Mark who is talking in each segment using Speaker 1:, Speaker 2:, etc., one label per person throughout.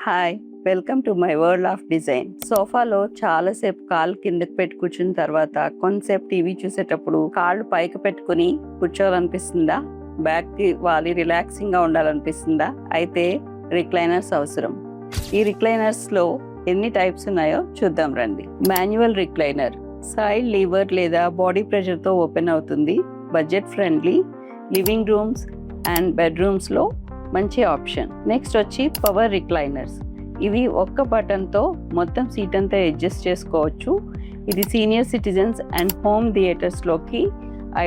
Speaker 1: Hi, welcome to my world of design. సోఫాలో చాలాసేపు కాళ్ళు కిందకి పెట్టి కూర్చున్న తర్వాత కొంతసేపు టీవీ చూసేటప్పుడు కాళ్ళు పైకి పెట్టుకుని కూర్చోవాలనిపిస్తుందా? బ్యాక్ కి వాలి రిలాక్సింగ్ గా ఉండాలనిపిస్తుందా? అయితే రిక్లైనర్స్ అవసరం. ఈ రిక్లైనర్స్ లో ఎన్ని టైప్స్ ఉన్నాయో చూద్దాం రండి. మాన్యువల్ రిక్లైనర్ సైడ్ లీవర్ లేదా బాడీ ప్రెషర్ తో ఓపెన్ అవుతుంది. Budget friendly, living rooms and bedrooms లో మంచి ఆప్షన్. నెక్స్ట్ వచ్చి పవర్ రిక్లైనర్స్. ఇవి ఒక్క బటన్తో మొత్తం సీట్ అంతా అడ్జస్ట్ చేసుకోవచ్చు. ఇది సీనియర్ సిటిజన్స్ అండ్ హోమ్ థియేటర్స్లోకి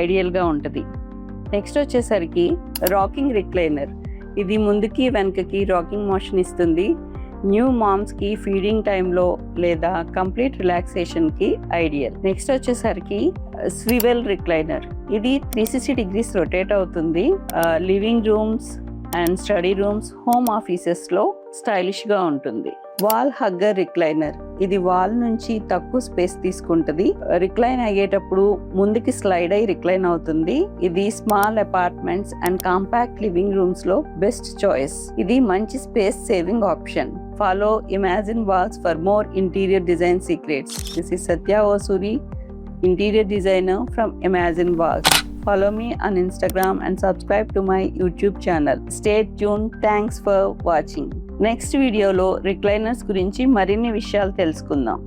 Speaker 1: ఐడియల్గా ఉంటుంది. నెక్స్ట్ వచ్చేసరికి రాకింగ్ రిక్లైనర్. ఇది ముందుకి వెనకకి రాకింగ్ మోషన్ ఇస్తుంది. న్యూ మామ్స్కి ఫీడింగ్ టైంలో లేదా కంప్లీట్ రిలాక్సేషన్కి ఐడియల్. నెక్స్ట్ వచ్చేసరికి స్వివెల్ రిక్లైనర్. ఇది 360 degrees రొటేట్ అవుతుంది. Living rooms and study rooms, home ఆఫీసెస్లో స్టైలిష్గా ఉంటుంది. Wall hugger recliner. ఇది వాల్ నుంచి తక్కువ స్పేస్ తీసుకుంటుంది. రిక్లైన్ అయ్యేటప్పుడు ముందుకి స్లైడ్ అయ్యి రిక్లైన్ అవుతుంది. ఇది small apartments and compact living rooms లో బెస్ట్ చాయిస్. ఇది మంచి space saving option. Follow Imagine Walls for more interior design secrets. This is Satya Osuri, interior designer from Imagine Walls. Follow me on Instagram and subscribe to my YouTube channel. Stay tuned. Thanks for watching. Next వీడియోలో recliners గురించి మరిన్ని విషయాలు తెలుసుకుందాం.